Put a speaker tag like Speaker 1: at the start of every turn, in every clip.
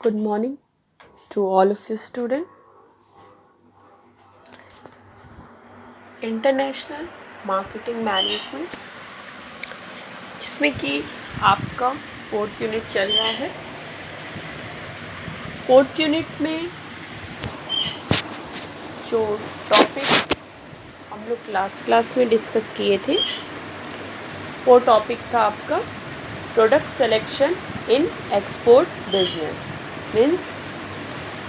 Speaker 1: Good morning to all of you students. International marketing management जिसमें कि आपका 4th unit चल रहा है। 4th यूनिट में जो टॉपिक हम लोग क्लास में डिस्कस किए थे वो टॉपिक था आपका product selection in export business, means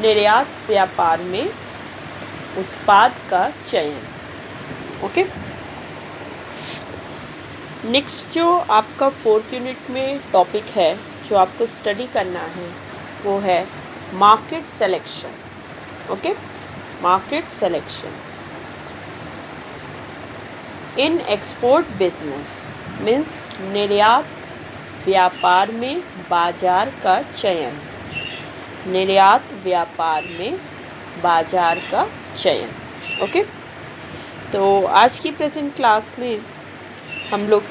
Speaker 1: निर्यात व्यापार में उत्पाद का चयन। ओके, नेक्स्ट जो आपका 4th यूनिट में टॉपिक है जो आपको स्टडी करना है वो है market selection. Okay, market selection in export business means निर्यात व्यापार में बाजार का चयन। निर्यात व्यापार में बाजार का चयन। ओके, तो आज की प्रेजेंट क्लास में हम लोग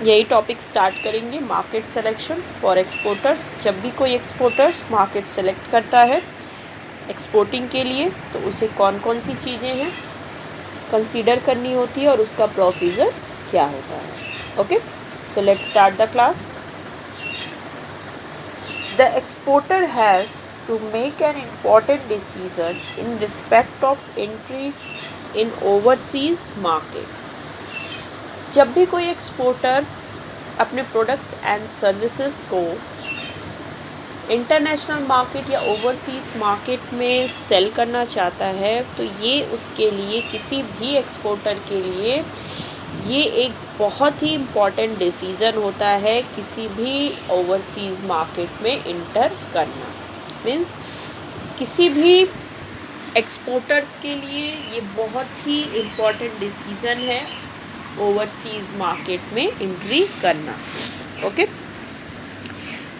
Speaker 1: यही टॉपिक स्टार्ट करेंगे, मार्केट सिलेक्शन फॉर एक्सपोर्टर्स। जब भी कोई एक्सपोर्टर्स मार्केट सेलेक्ट करता है एक्सपोर्टिंग के लिए तो उसे कौन कौन सी चीज़ें हैं कंसीडर करनी होती है और उसका प्रोसीजर क्या होता है। Okay, so let's start the class. The exporter has to make an important decision in respect of entry in overseas market। जब भी कोई एक्सपोर्टर अपने प्रोडक्ट्स एंड सर्विसेज को इंटरनेशनल मार्केट या ओवरसीज मार्केट में सेल करना चाहता है तो ये उसके लिए, किसी भी एक्सपोर्टर के लिए ये एक बहुत ही इम्पॉर्टेंट डिसीज़न होता है किसी भी ओवरसीज मार्केट में इंटर करना। मीन्स किसी भी एक्सपोर्टर्स के लिए ये बहुत ही इम्पॉर्टेंट डिसीज़न है ओवरसीज़ मार्केट में एंट्री करना। ओके,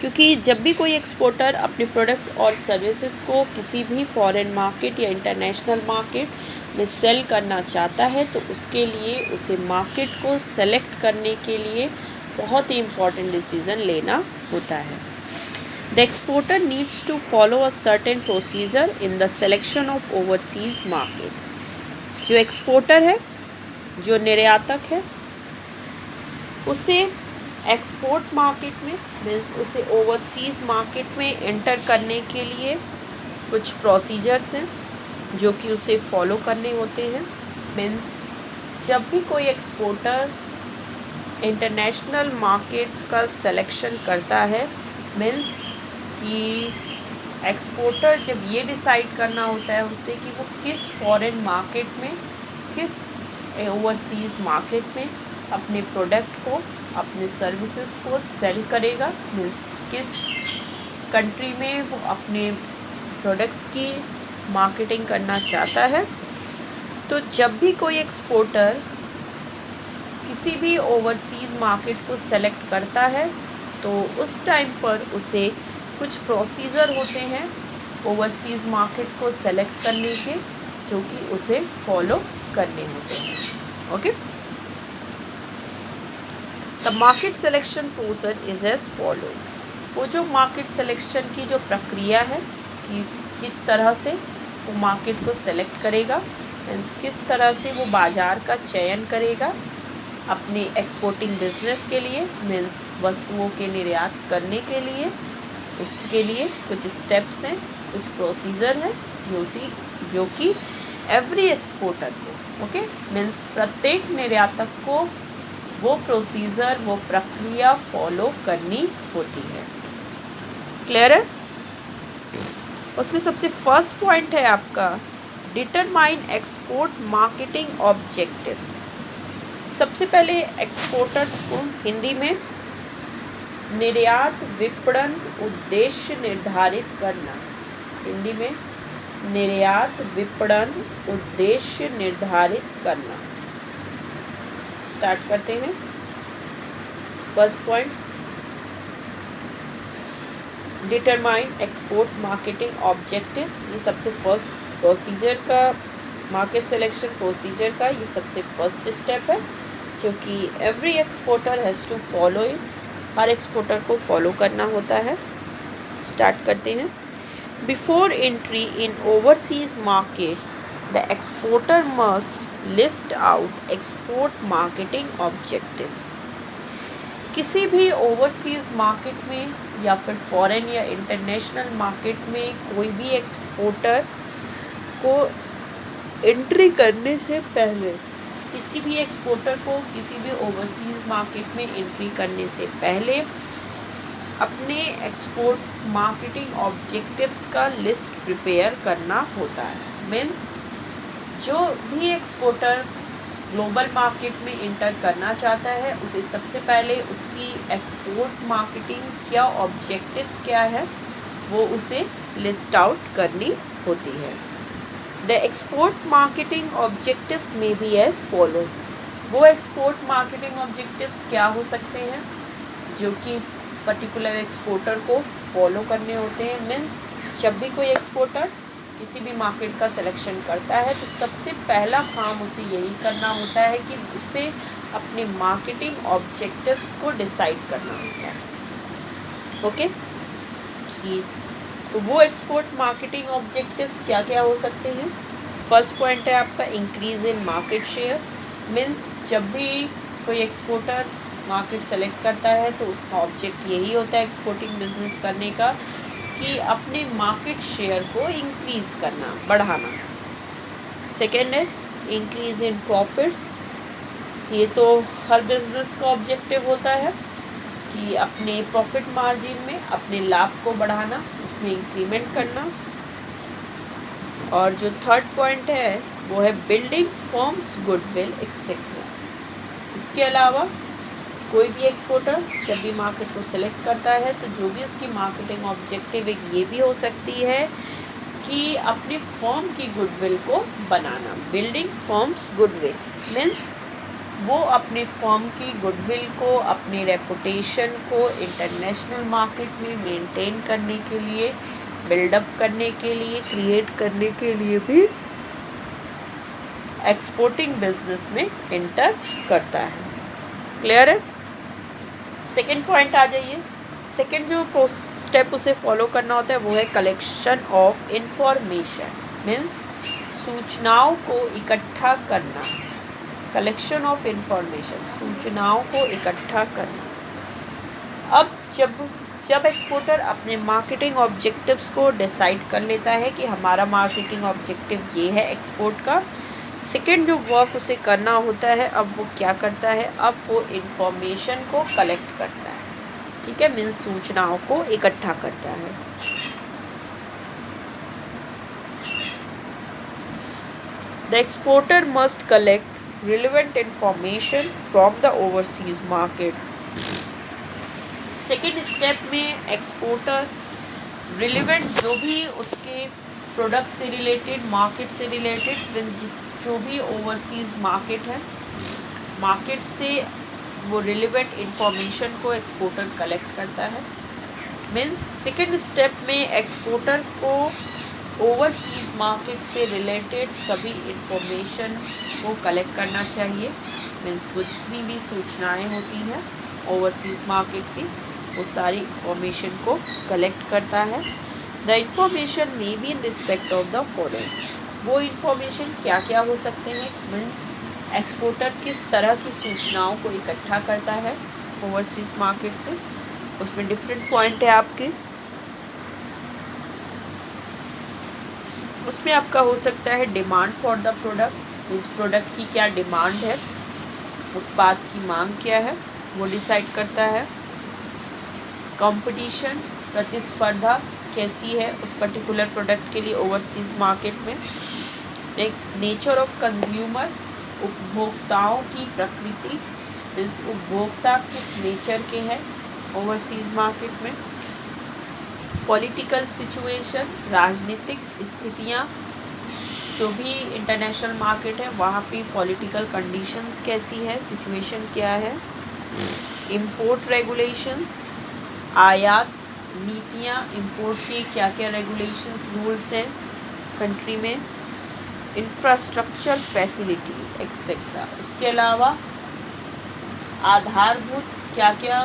Speaker 1: क्योंकि जब भी कोई एक्सपोर्टर अपने प्रोडक्ट्स और सर्विसेज को किसी भी फॉरेन मार्केट या इंटरनेशनल मार्केट में सेल करना चाहता है तो उसके लिए उसे मार्केट को सेलेक्ट करने के लिए बहुत ही इम्पॉर्टेंट डिसीज़न लेना होता है। The exporter needs to follow a certain procedure in the selection of overseas market। जो एक्सपोर्टर है, जो निर्यातक है, उसे एक्सपोर्ट मार्केट में मीन्स उसे ओवरसीज़ मार्केट में एंटर करने के लिए कुछ प्रोसीजर्स हैं जो कि उसे फॉलो करने होते हैं। मीन्स जब भी कोई एक्सपोर्टर इंटरनेशनल मार्केट का सिलेक्शन करता है, मीन्स कि एक्सपोर्टर जब ये डिसाइड करना होता है उसे कि वो किस फॉरेन मार्केट में, किस ओवरसीज़ मार्केट में अपने प्रोडक्ट को, अपने सर्विसेज को सेल करेगा, किस कंट्री में वो अपने प्रोडक्ट्स की मार्केटिंग करना चाहता है। तो जब भी कोई एक्सपोर्टर किसी भी ओवरसीज़ मार्केट को सेलेक्ट करता है तो उस टाइम पर उसे कुछ प्रोसीजर होते हैं ओवरसीज़ मार्केट को सेलेक्ट करने के जो कि उसे फॉलो करने होते हैं। Okay, the market selection process is as follow. वो जो मार्केट सिलेक्शन की जो प्रक्रिया है कि किस तरह से वो मार्केट को सेलेक्ट करेगा, मीन्स किस तरह से वो बाज़ार का चयन करेगा अपने एक्सपोर्टिंग बिजनेस के लिए, मीन्स वस्तुओं के निर्यात करने के लिए, उसके लिए कुछ स्टेप्स हैं, कुछ प्रोसीजर है जो कि एवरी एक्सपोर्टर को, ओके, मीन्स प्रत्येक निर्यातक को वो प्रोसीजर, वो प्रक्रिया फॉलो करनी होती है। क्लियर है? उसमें सबसे फर्स्ट पॉइंट है आपका डिटरमाइन एक्सपोर्ट मार्केटिंग ऑब्जेक्टिव्स। सबसे पहले एक्सपोर्टर्स को हिंदी में निर्यात विपणन उद्देश्य निर्धारित करना। हिंदी में निर्यात विपणन उद्देश्य निर्धारित करना। स्टार्ट करते हैं। First point, determine export marketing objectives. ये सबसे फर्स्ट प्रोसीजर का, मार्केट सिलेक्शन प्रोसीजर का ये सबसे फर्स्ट स्टेप है जो कि every exporter has to follow it. हर एक्सपोर्टर को फॉलो करना होता है। स्टार्ट करते हैं। Before entry in overseas market, the exporter must list out export marketing objectives. किसी भी ओवरसीज़ मार्केट में या फिर फॉरेन या इंटरनेशनल मार्केट में कोई भी एक्सपोर्टर को एंट्री करने से पहले, किसी भी एक्सपोर्टर को किसी भी ओवरसीज़ मार्केट में एंट्री करने से पहले अपने एक्सपोर्ट मार्केटिंग ऑब्जेक्टिव्स का लिस्ट प्रिपेयर करना होता है। मीन्स जो भी एक्सपोर्टर ग्लोबल मार्केट में इंटर करना चाहता है उसे सबसे पहले उसकी एक्सपोर्ट मार्केटिंग क्या ऑब्जेक्टिव्स क्या है वो उसे लिस्ट आउट करनी होती है। द एक्सपोर्ट मार्केटिंग ऑब्जेक्टिव्स में बी एज फॉलो। वो एक्सपोर्ट मार्केटिंग ऑब्जेक्टिव्स क्या हो सकते हैं जो कि पर्टिकुलर एक्सपोर्टर को फॉलो करने होते हैं। मीन्स जब भी कोई एक्सपोर्टर किसी भी मार्केट का सिलेक्शन करता है तो सबसे पहला काम उसे यही करना होता है कि उसे अपने मार्केटिंग ऑब्जेक्टिव्स को डिसाइड करना होता है। ओके, कि तो वो एक्सपोर्ट मार्केटिंग ऑब्जेक्टिव्स क्या क्या हो सकते हैं। फर्स्ट पॉइंट है आपका increase in market share. Means जब भी कोई एक्सपोर्टर मार्केट सेलेक्ट करता है तो उसका ऑब्जेक्ट यही होता है एक्सपोर्टिंग बिजनेस करने का कि अपने मार्केट शेयर को इंक्रीज़ करना, बढ़ाना। सेकेंड है इंक्रीज़ इन प्रॉफिट। ये तो हर बिजनेस का ऑब्जेक्टिव होता है कि अपने प्रॉफिट मार्जिन में अपने लाभ को बढ़ाना, उसमें इंक्रीमेंट करना। और जो थर्ड पॉइंट है वो है बिल्डिंग फर्म्स गुडविल एक्सेट्रा। इसके अलावा कोई भी एक्सपोर्टर जब भी मार्केट को सिलेक्ट करता है तो जो भी उसकी मार्केटिंग ऑब्जेक्टिव एक ये भी हो सकती है कि अपनी फर्म की गुडविल को बनाना। बिल्डिंग फर्म्स गुडविल मीन्स वो अपने फर्म की गुडविल को, अपनी रेपुटेशन को इंटरनेशनल मार्केट में मेंटेन करने के लिए, बिल्डअप करने के लिए, क्रिएट करने के लिए भी एक्सपोर्टिंग बिजनेस में एंटर करता है। क्लियर है। सेकेंड पॉइंट आ जाइए। सेकेंड जो स्टेप उसे फॉलो करना होता है वो है कलेक्शन ऑफ इंफॉर्मेशन। मीन्स सूचनाओं को इकट्ठा करना। कलेक्शन ऑफ इंफॉर्मेशन, सूचनाओं को इकट्ठा करना। अब जब एक्सपोर्टर अपने मार्केटिंग ऑब्जेक्टिव्स को डिसाइड कर लेता है कि हमारा मार्केटिंग ऑब्जेक्टिव ये है एक्सपोर्ट का, सेकेंड जो वर्क उसे करना होता है अब वो क्या करता है, अब वो इंफॉर्मेशन को कलेक्ट करता है। ठीक है, मीन्स सूचनाओं को इकट्ठा करता है। The exporter must collect relevant information from the overseas market. Second step में एक्सपोर्टर रिलेवेंट जो भी उसके प्रोडक्ट से रिलेटेड, मार्केट से रिलेटेड, जो भी ओवरसीज़ मार्केट है, मार्केट से वो रिलेवेंट इंफॉर्मेशन को एक्सपोर्टर कलेक्ट करता है। मीन्स सेकेंड स्टेप में एक्सपोर्टर को ओवरसीज़ मार्केट से रिलेटेड सभी इंफॉर्मेशन को कलेक्ट करना चाहिए। मीन्स वो जितनी भी सूचनाएं होती हैं ओवरसीज़ मार्केट की वो सारी इंफॉर्मेशन को कलेक्ट करता है। The information may be in respect of the following. वो इंफॉर्मेशन क्या क्या हो सकते हैं। मीन्स एक्सपोर्टर किस तरह की सूचनाओं को इकट्ठा करता है ओवरसीज़ मार्केट से, उसमें डिफरेंट पॉइंट है आपके। उसमें आपका हो सकता है demand for the product, means product की क्या डिमांड है, उत्पाद की मांग क्या है वो डिसाइड करता है। कंपटीशन, प्रतिस्पर्धा कैसी है उस पर्टिकुलर प्रोडक्ट के लिए ओवरसीज़ मार्केट में। नेक्स्ट नेचर ऑफ कंज्यूमर्स, उपभोक्ताओं की प्रकृति, मीन्स उपभोक्ता किस नेचर के हैं ओवरसीज़ मार्केट में। पॉलिटिकल सिचुएशन, राजनीतिक स्थितियाँ, जो भी इंटरनेशनल मार्केट है वहाँ पे पॉलिटिकल कंडीशंस कैसी है, सिचुएशन क्या है। इंपोर्ट रेगुलेशंस, आयात नीतियाँ, इंपोर्ट की क्या क्या रेगुलेशंस, रूल्स हैं कंट्री में। Infrastructure facilities etcetera. उसके अलावा आधारभूत क्या क्या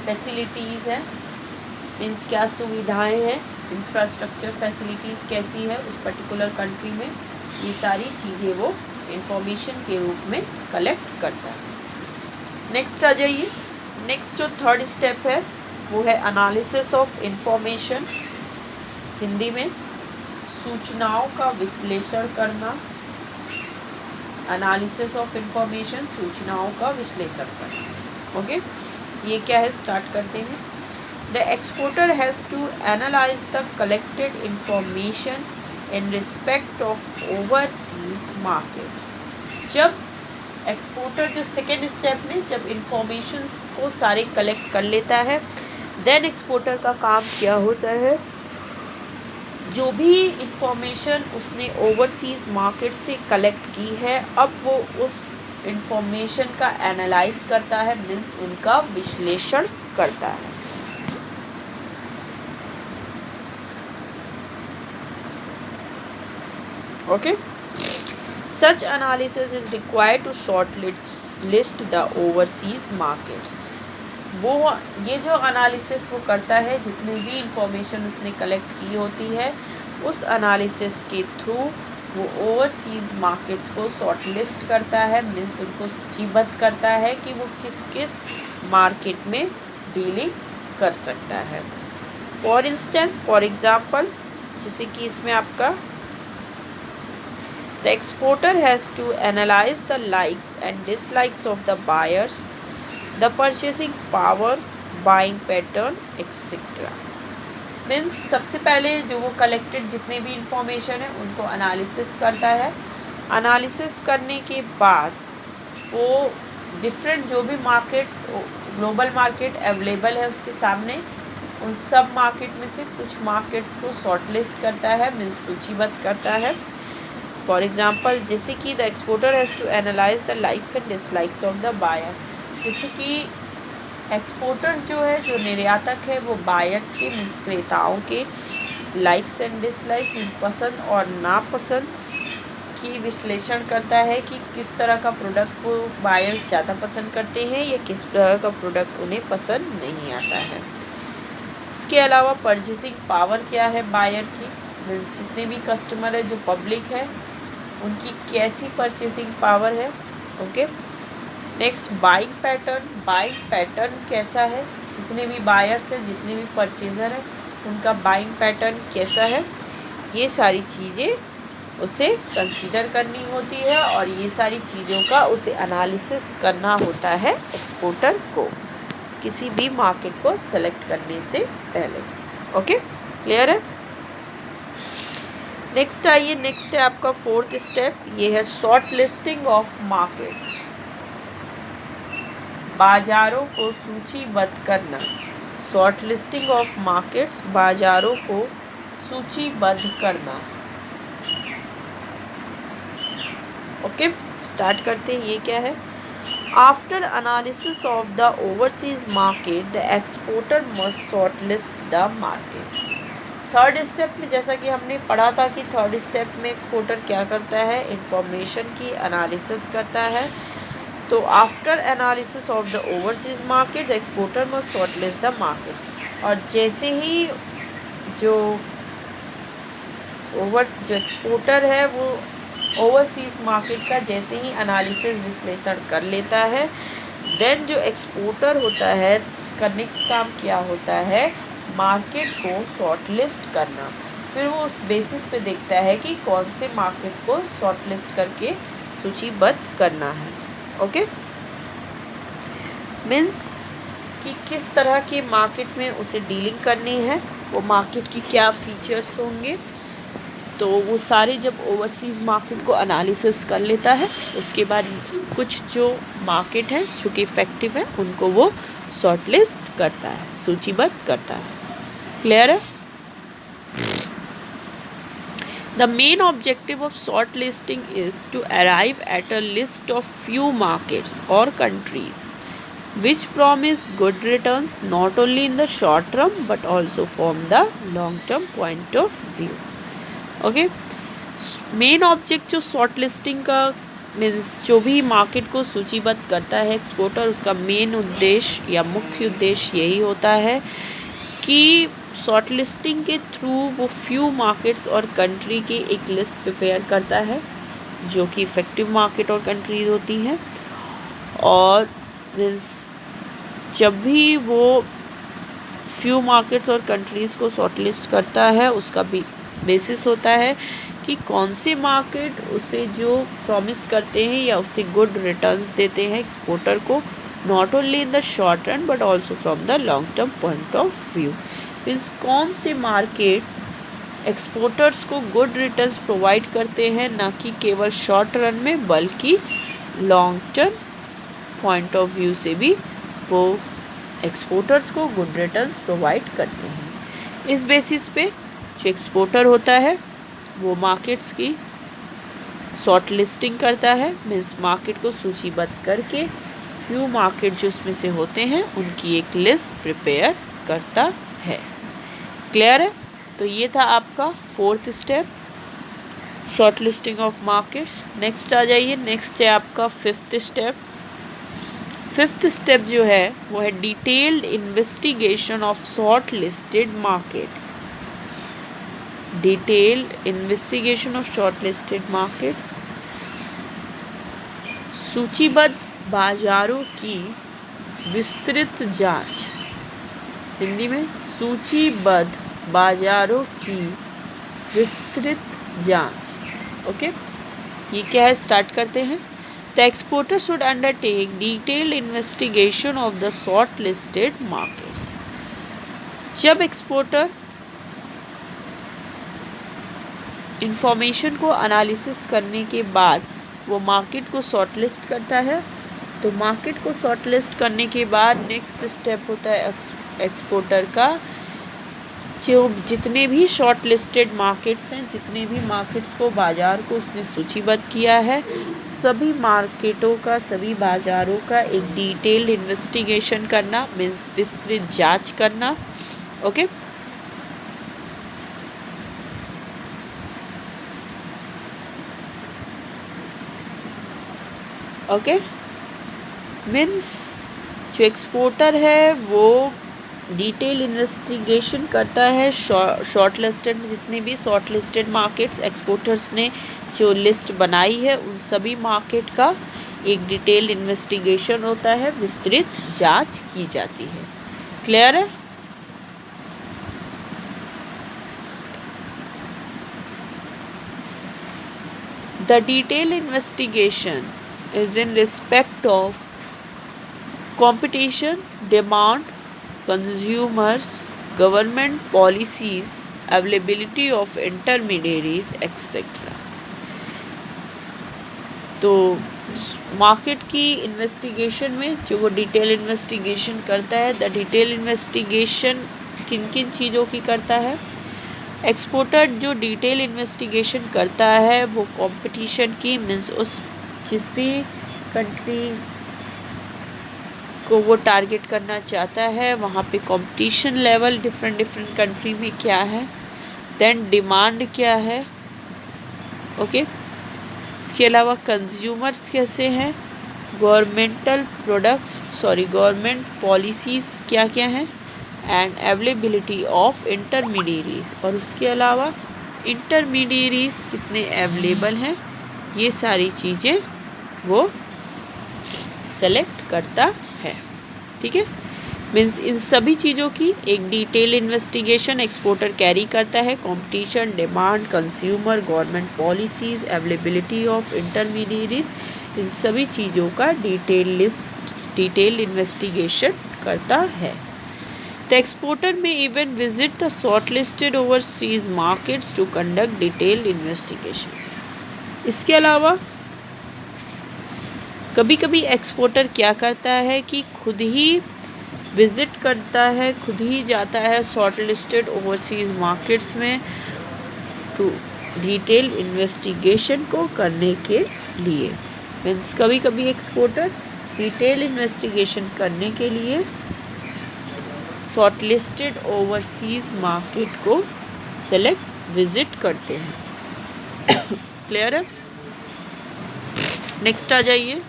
Speaker 1: फैसिलिटीज़ हैं मीन्स क्या सुविधाएं हैं, इंफ्रास्ट्रक्चर फैसिलिटीज़ कैसी है उस पर्टिकुलर कंट्री में, ये सारी चीज़ें वो इंफॉर्मेशन के रूप में कलेक्ट करता है। नेक्स्ट आ जाइए। नेक्स्ट जो थर्ड स्टेप है वो है एनालिसिस ऑफ इंफॉर्मेशन, हिंदी में सूचनाओं का विश्लेषण करना। एनालिसिस ऑफ इंफॉर्मेशन, सूचनाओं का विश्लेषण करना। ओके, ये क्या है, स्टार्ट करते हैं। The exporter has to analyse the collected information in respect of overseas market. जब एक्सपोर्टर जो सेकेंड स्टेप में जब इंफॉर्मेशंस को सारे कलेक्ट कर लेता है, देन एक्सपोर्टर का काम क्या होता है, जो भी इंफॉर्मेशन उसने ओवरसीज़ मार्केट से कलेक्ट की है अब वो उस इंफॉर्मेशन का एनालाइज करता है, मीन्स उनका विश्लेषण करता है। Okay, such analysis is required to shortlist the overseas markets. वो ये जो एनालिसिस वो करता है, जितनी भी इंफॉर्मेशन उसने कलेक्ट की होती है उस एनालिसिस के थ्रू वो ओवरसीज़ मार्केट्स को शॉर्ट लिस्ट करता है, मीन्स उनको सूचीबद्ध करता है कि वो किस किस मार्केट में डीलिंग कर सकता है। फॉर एग्जाम्पल जैसे कि इसमें आपका the exporter has to analyse the likes and dislikes of the buyers, the purchasing power, buying pattern etcetera. Means सबसे पहले जो वो कलेक्टेड जितने भी इंफॉर्मेशन है उनको एनालिसिस करता है। एनालिसिस करने के बाद वो डिफरेंट जो भी मार्केट्स, ग्लोबल मार्केट अवेलेबल है उसके सामने, उन सब मार्केट में से कुछ मार्केट्स को शॉर्ट लिस्ट करता है, मीन्स सूचीबद्ध करता है। फॉर एग्जाम्पल जैसे कि the exporter has to analyse the likes and dislikes of the buyer. जैसे कि एक्सपोर्टर जो है, जो निर्यातक है, वो बायर्स के मीन्स क्रेताओं के लाइक्स एंड डिसलाइक्स, पसंद और नापसंद की विश्लेषण करता है कि किस तरह का प्रोडक्ट वो बायर्स ज़्यादा पसंद करते हैं या किस तरह का प्रोडक्ट उन्हें पसंद नहीं आता है। इसके अलावा परचेसिंग पावर क्या है बायर की, मीन्स जितने भी कस्टमर है, जो पब्लिक है, उनकी कैसी परचेसिंग पावर है। ओके, नेक्स्ट बाइंग पैटर्न कैसा है, जितने भी बायर्स हैं, जितने भी परचेज़र हैं, उनका बाइंग पैटर्न कैसा है, ये सारी चीज़ें उसे कंसीडर करनी होती है और ये सारी चीज़ों का उसे एनालिसिस करना होता है एक्सपोर्टर को किसी भी मार्केट को सेलेक्ट करने से पहले। ओके, क्लियर है। नेक्स्ट आइए, नेक्स्ट है आपका फोर्थ स्टेप, ये है शॉर्ट लिस्टिंग ऑफ मार्केट्स, बाजारों को सूचीबद्ध करना। शॉर्ट लिस्टिंग ऑफ मार्केट्स, बाजारों को सूचीबद्ध करना। ओके, स्टार्ट करते हैं। ये क्या है, after analysis of the overseas market the exporter must short list the market. Third step में जैसा कि हमने पढ़ा था कि थर्ड स्टेप में एक्सपोर्टर क्या करता है, इंफॉर्मेशन की एनालिसिस करता है। तो after analysis of the overseas market the exporter must short list the market. और जैसे ही जो एक्सपोर्टर है वो ओवरसीज मार्केट का जैसे ही एनालिसिस विश्लेषण कर लेता है, देन जो एक्सपोर्टर होता है उसका नेक्स्ट काम क्या होता है, मार्केट को शॉर्ट लिस्ट करना। फिर वो उस बेसिस पे देखता है कि कौन से मार्केट को शॉर्ट लिस्ट करके सूचीबद्ध करना है। ओके, मीन्स कि किस तरह के मार्केट में उसे डीलिंग करनी है, वो मार्केट की क्या फीचर्स होंगे, तो वो सारे जब ओवरसीज़ मार्केट को एनालिसिस कर लेता है उसके बाद कुछ जो मार्केट है जो कि इफ़ेक्टिव है उनको वो शॉर्ट लिस्ट करता है, सूचीबद्ध करता है। क्लियर है। The main objective of shortlisting is to arrive at a list of few markets or countries which promise good returns not only in the short term but also from the long term point of view. Okay, main object जो shortlisting का means जो भी market को सूचीबद्ध करता है exporter, उसका main उद्देश्य या मुख्य उद्देश्य यही होता है कि शॉर्ट लिस्टिंग के थ्रू वो फ्यू मार्केट्स और कंट्री की एक लिस्ट प्रिपेयर करता है जो कि इफ़ेक्टिव मार्केट और कंट्रीज होती हैं। और जब भी वो फ्यू मार्केट्स और कंट्रीज़ को शॉर्ट लिस्ट करता है, उसका भी बेसिस होता है कि कौन से मार्केट उसे जो प्रॉमिस करते हैं या उसे गुड रिटर्न्स देते हैं एक्सपोर्टर को, not only in the short run but also from the long term point of view. Means कौन से मार्केट एक्सपोर्टर्स को गुड रिटर्न्स प्रोवाइड करते हैं, ना कि केवल शॉर्ट रन में बल्कि long term point of view से भी वो एक्सपोर्टर्स को गुड रिटर्न्स प्रोवाइड करते हैं। इस बेसिस पे जो एक्सपोर्टर होता है वो मार्केट्स की शॉर्ट लिस्टिंग करता है, मीन्स मार्केट को सूचीबद्ध करके फ्यू मार्केट जो उसमें से होते हैं उनकी एक लिस्ट प्रिपेयर करता है। क्लियर है? तो ये था आपका 4th step, shortlisting of markets. Next आ जाइए, नेक्स्ट है आपका 5th स्टेप। 5th स्टेप जो है वो है detailed investigation of short listed market. Detailed investigation of short listed markets, सूचीबद्ध बाजारों की विस्तृत जांच। हिंदी में सूचीबद्ध बाजारों की विस्तृत जांच। ओके, ये क्या है, स्टार्ट करते हैं। The exporter should undertake detailed investigation of the shortlisted markets. जब एक्सपोर्टर इंफॉर्मेशन को एनालिसिस करने के बाद वो मार्केट को शॉर्टलिस्ट करता है, तो मार्केट को शॉर्टलिस्ट करने के बाद नेक्स्ट स्टेप होता है एक्सपोर्टर का, जो जितने भी शॉर्ट लिस्टेड मार्केट्स हैं, जितने भी मार्केट्स को बाज़ार को उसने सूचीबद्ध किया है, सभी मार्केटों का, सभी बाज़ारों का एक डिटेल्ड इन्वेस्टिगेशन करना, मीन्स विस्तृत जांच करना। ओके, ओके, मीन्स जो एक्सपोर्टर है वो डिटेल इन्वेस्टिगेशन करता है शॉर्ट लिस्टेड, जितने भी शॉर्ट लिस्टेड मार्केट्स एक्सपोर्टर्स ने जो लिस्ट बनाई है उन सभी मार्केट का एक डिटेल इन्वेस्टिगेशन होता है, विस्तृत जांच की जाती है। क्लियर है? The detail investigation is in respect of competition, demand, consumers, government policies, availability of intermediaries, etc. तो मार्केट की इन्वेस्टिगेशन में जो वो डिटेल इन्वेस्टिगेशन करता है, द डिटेल इन्वेस्टिगेशन किन किन चीज़ों की करता है? एक्सपोर्टर जो डिटेल इन्वेस्टिगेशन करता है वो कंपटीशन की, मीन्स उस जिस भी कंट्री को वो टारगेट करना चाहता है वहाँ पे कंपटीशन लेवल डिफरेंट कंट्री में क्या है, देन डिमांड क्या है। ओके, इसके अलावा कंज्यूमर्स कैसे हैं, गवर्नमेंट पॉलिसीज़ क्या क्या हैं, एंड अवेलेबिलिटी ऑफ इंटरमीडिएरीज, और उसके अलावा इंटरमीडिएरीज कितने अवेलेबल हैं, ये सारी चीज़ें वो सेलेक्ट करता है। ठीक है, मीन्स इन सभी चीज़ों की एक डिटेल इन्वेस्टिगेशन एक्सपोर्टर कैरी करता है। Competition, demand, consumer, government policies, availability of intermediaries, इन सभी चीज़ों का डिटेल इन्वेस्टिगेशन करता है। The exporter may even visit the shortlisted overseas markets to conduct detailed investigation. इसके अलावा कभी कभी एक्सपोर्टर क्या करता है कि खुद ही विज़िट करता है, खुद ही जाता है शॉर्टलिस्टेड ओवरसीज़ मार्केट्स में टू डिटेल इन्वेस्टिगेशन को करने के लिए। मीन्स कभी कभी एक्सपोर्टर डिटेल इन्वेस्टिगेशन करने के लिए शॉर्टलिस्टेड ओवरसीज़ मार्केट को सेलेक्ट विज़िट करते हैं। क्लियर है? नेक्स्ट आ जाइए।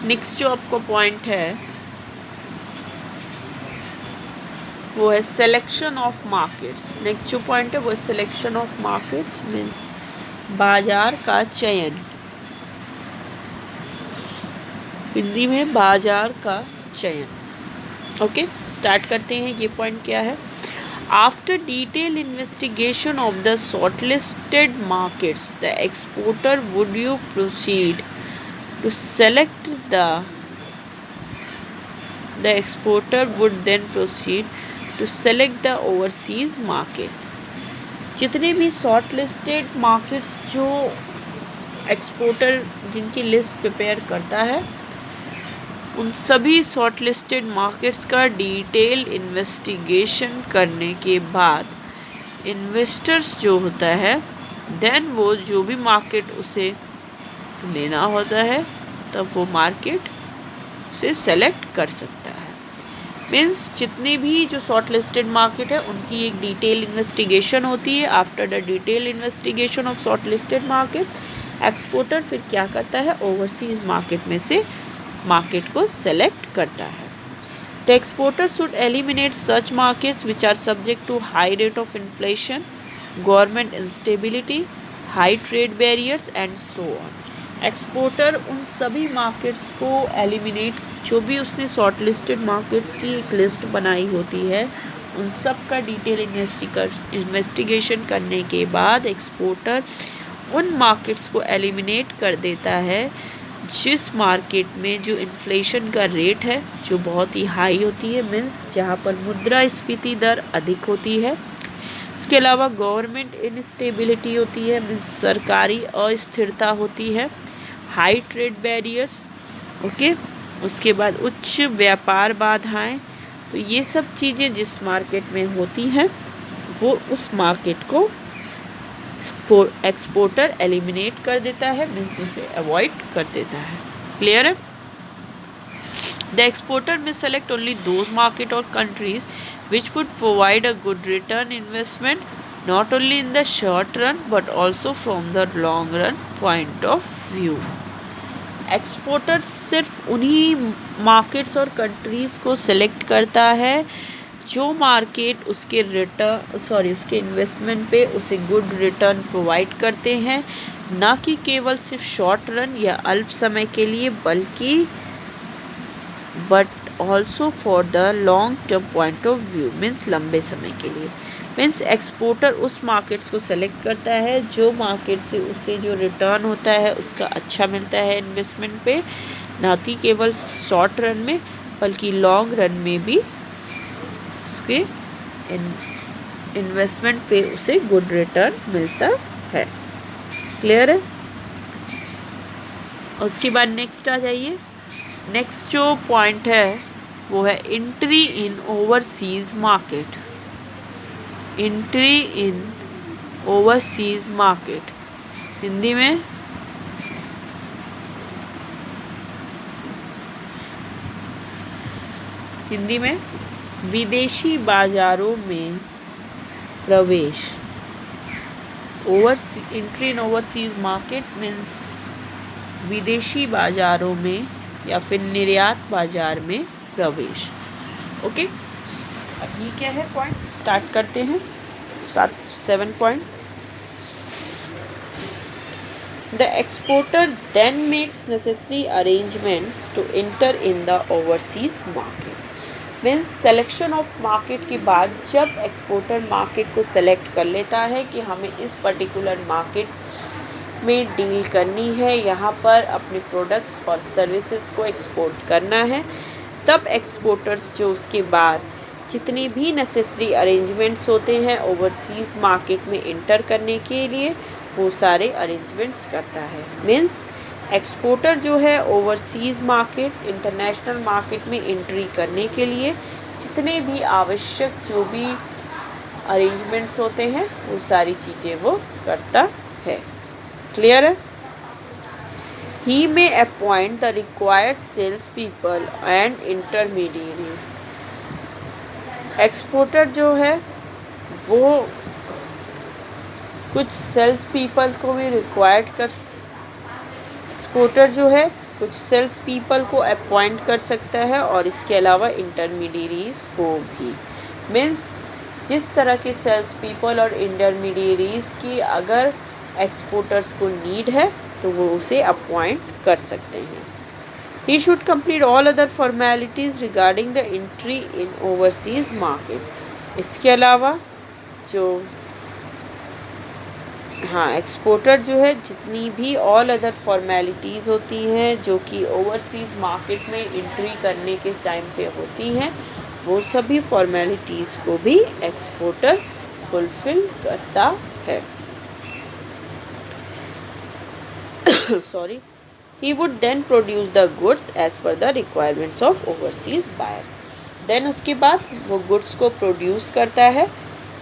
Speaker 1: नेक्स्ट जो आपका पॉइंट है वो है सिलेक्शन ऑफ मार्केट्स। नेक्स्ट जो पॉइंट है वो सिलेक्शन ऑफ मार्केट्स मीन्स बाजार का चयन, हिंदी में बाजार का चयन। ओके, स्टार्ट करते हैं। ये पॉइंट क्या है? After detail investigation of the shortlisted markets the exporter would you proceed to select the exporter would then proceed to select the overseas markets। जितने भी शॉर्ट लिस्टेड मार्केट्स जो एक्सपोर्टर जिनकी list prepare करता है, उन सभी शॉर्ट लिस्टेड मार्केट्स का detail investigation करने के बाद इन्वेस्टर्स जो होता है देन वो जो भी मार्केट उसे लेना होता है तब वो मार्केट से सेलेक्ट कर सकता है। मीन्स जितने भी जो शॉर्ट लिस्टेड मार्केट है उनकी एक डिटेल इन्वेस्टिगेशन होती है। After the detail investigation of short listed market exporter फिर क्या करता है? ओवरसीज मार्केट में से मार्केट को सेलेक्ट करता है। The exporter should eliminate such markets which are subject to high rate of inflation, government instability, high trade barriers and so on. Exporter उन सभी मार्केट्स को एलिमिनेट, जो भी उसने शॉर्ट लिस्टेड मार्केट्स की एक लिस्ट बनाई होती है, उन सब का डिटेल इन्वेस्टिगेशन करने के बाद एक्सपोर्टर उन मार्केट्स को एलिमिनेट कर देता है जिस मार्केट में जो इन्फ्लेशन का रेट है जो बहुत ही हाई होती है, मीन्स जहाँ पर मुद्रास्फीति दर अधिक होती है। इसके अलावा गवर्नमेंट इनस्टेबिलिटी होती है, मीन्स सरकारी अस्थिरता होती है। हाई ट्रेड बैरियर्स, ओके, उसके बाद उच्च व्यापार बाधाएं। तो ये सब चीज़ें जिस मार्केट में होती हैं वो उस मार्केट को एक्सपोर्टर एलिमिनेट कर देता है, मीन्स उसे अवॉइड कर देता है। क्लियर है? द एक्सपोर्टर में सेलेक्ट ओनली दोज मार्केट और countries which would provide a good return investment not only in the short run but also from the long run point of view। Exporter सिर्फ उन्हीं markets और countries को select करता है जो market उसके उसके इन्वेस्टमेंट पे उसे गुड रिटर्न प्रोवाइड करते हैं, ना कि केवल सिर्फ शॉर्ट रन या अल्प समय के लिए बल्कि also for the long term point of view, means लंबे समय के लिए। मीन्स एक्सपोर्टर उस मार्केट्स को सेलेक्ट करता है जो मार्केट से उसे जो रिटर्न होता है उसका अच्छा मिलता है इन्वेस्टमेंट पे, ना कि केवल शॉर्ट रन में बल्कि लॉन्ग रन में भी उसके इन्वेस्टमेंट पे उसे गुड रिटर्न मिलता है। क्लियर है? उसके बाद नेक्स्ट आ जाइए। नेक्स्ट जो पॉइंट है वो है entry in overseas market. Entry in overseas market Hindi में विदेशी बाजारों में प्रवेश। Entry in overseas market means विदेशी बाजारों में या फिर निर्यात बाजार में प्रवेश। ओके, अब ये क्या है पॉइंट, स्टार्ट करते हैं। 7 point. The exporter then makes necessary arrangements to enter in the overseas market. Means selection of market के बाद जब एक्सपोर्टर मार्केट को सेलेक्ट कर लेता है कि हमें इस पर्टिकुलर मार्केट में डील करनी है, यहाँ पर अपने प्रोडक्ट्स और सर्विसेज को एक्सपोर्ट करना है, तब एक्सपोर्टर्स जो उसके बाद जितने भी नेसेसरी अरेंजमेंट्स होते हैं ओवरसीज़ मार्केट में इंटर करने के लिए वो सारे अरेंजमेंट्स करता है। मीन्स एक्सपोर्टर जो है ओवरसीज़ मार्केट, इंटरनेशनल मार्केट में एंट्री करने के लिए जितने भी आवश्यक जो भी अरेंजमेंट्स होते हैं वो सारी चीज़ें वो करता है। क्लियर है? He may appoint the required salespeople and intermediaries। Exporter जो है वो कुछ सेल्स पीपल को भी एक्सपोर्टर जो है कुछ सेल्स पीपल को अपॉइंट कर सकता है और इसके अलावा इंटरमीडियरीज को भी। मीन्स जिस तरह के सेल्स पीपल और इंटरमीडिएरीज की अगर एक्सपोर्टर्स को नीड है तो वो उसे अपॉइंट कर सकते हैं। He should complete all other formalities regarding the entry in overseas market। इसके अलावा जो एक्सपोर्टर जो है जितनी भी ऑल अदर फॉर्मेलिटीज़ होती हैं जो कि ओवरसीज़ मार्केट में एंट्री करने के टाइम पे होती हैं, वो सभी फॉर्मेलिटीज़ को भी एक्सपोर्टर फुलफिल करता है। Sorry, he would then produce the goods as per the requirements of overseas buyer। then उसके बाद वो goods को प्रोड्यूस करता है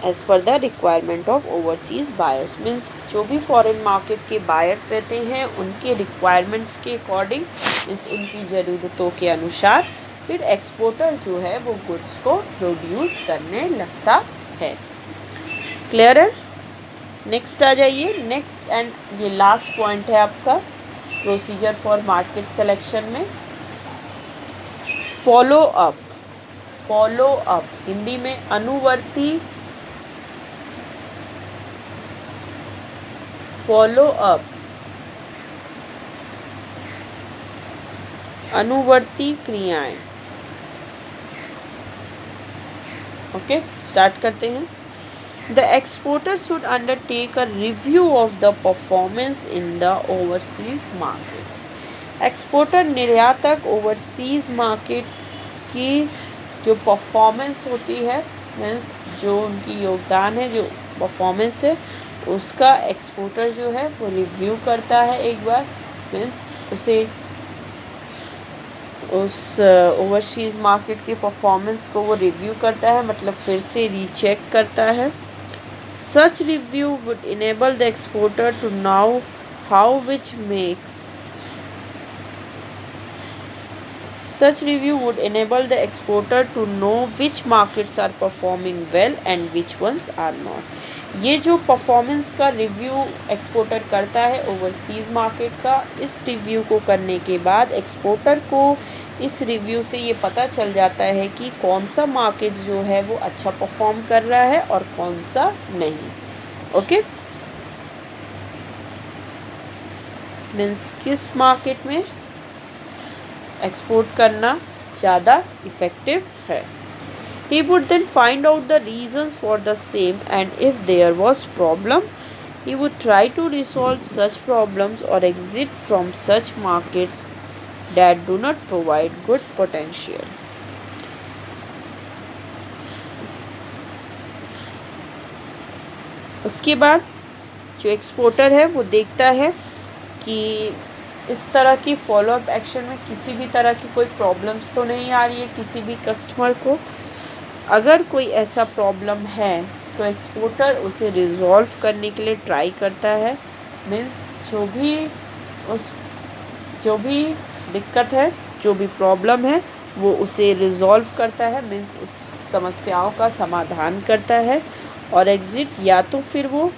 Speaker 1: as per the requirement of overseas buyers। Means जो भी फॉरेन मार्केट के बायर्स रहते हैं उनके रिक्वायरमेंट्स के अकॉर्डिंग, मीन्स उनकी ज़रूरतों के अनुसार फिर एक्सपोर्टर जो है वो गुड्स को प्रोड्यूस करने लगता है। क्लियर है? नेक्स्ट आ जाइए। नेक्स्ट एंड ये लास्ट पॉइंट है आपका प्रोसीजर फॉर मार्केट सिलेक्शन में, follow up. Follow up Hindi में अनुवर्ती, फॉलो अप अनुवर्ती क्रियाएं। ओके, स्टार्ट करते हैं। The exporter should undertake a review of the performance in the overseas market। Exporter निर्यातक ओवरसीज़ मार्केट की जो परफॉर्मेंस होती है, मीन्स जो उनकी योगदान है, जो परफॉर्मेंस है, उसका एक्सपोर्टर जो है वो रिव्यू करता है एक बार। मीन्स उसे उस ओवरसीज़ मार्केट की परफॉर्मेंस को वो रिव्यू करता है, मतलब फिर से रीचेक करता है। Such review would enable the exporter to know Such review would enable the exporter to know which markets are performing well and which ones are not। ये जो परफॉर्मेंस का रिव्यू एक्सपोर्टर करता है ओवरसीज़ मार्केट का, इस review को करने के बाद एक्सपोर्टर को इस रिव्यू से ये पता चल जाता है कि कौन सा मार्केट जो है वो अच्छा परफॉर्म कर रहा है और कौन सा नहीं। ओके, मीन्स किस मार्केट में एक्सपोर्ट करना ज़्यादा इफ़ेक्टिव है। He would then find out the reasons for the same, and if there was problem, he would try to resolve such problems or exit from such markets that do not provide good potential। उसके बाद जो exporter है वो देखता है कि इस तरह की फॉलोअप एक्शन में किसी भी तरह की कोई प्रॉब्लम्स तो नहीं आ रही है किसी भी कस्टमर को। अगर कोई ऐसा प्रॉब्लम है तो एक्सपोर्टर उसे रिज़ॉल्व करने के लिए ट्राई करता है। मीन्स जो भी दिक्कत है, जो भी प्रॉब्लम है, वो उसे रिज़ॉल्व करता है। मीन्स उस समस्याओं का समाधान करता है और एग्ज़िट, या तो फिर वो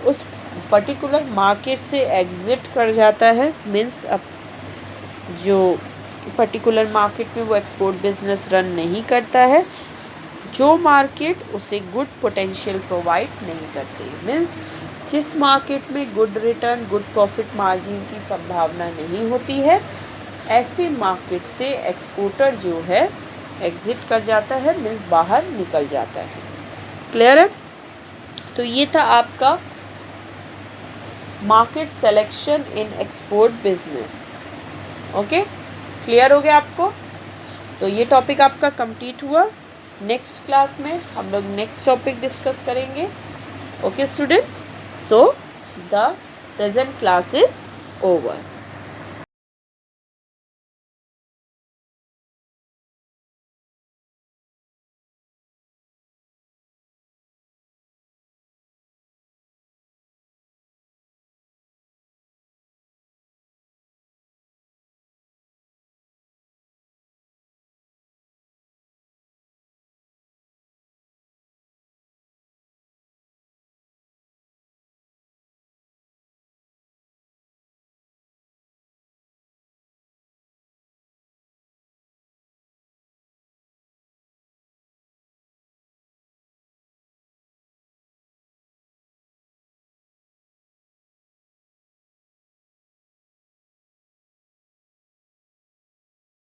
Speaker 1: उस पर्टिकुलर मार्केट से एग्ज़िट कर जाता है। मीन्स अब जो पर्टिकुलर मार्केट में वो एक्सपोर्ट बिजनेस रन नहीं करता है, जो मार्केट उसे गुड पोटेंशियल प्रोवाइड नहीं करती। मीन्स जिस मार्केट में good return, good profit margin की संभावना नहीं होती है, ऐसे मार्केट से एक्सपोर्टर जो है एग्ज़िट कर जाता है, मीन्स बाहर निकल जाता है। क्लियर है? तो ये था आपका market selection in export business. Okay, clear हो गया आपको? तो ये टॉपिक आपका कंप्लीट हुआ। नेक्स्ट क्लास में हम लोग नेक्स्ट टॉपिक डिस्कस करेंगे। Okay student, so the present class is over.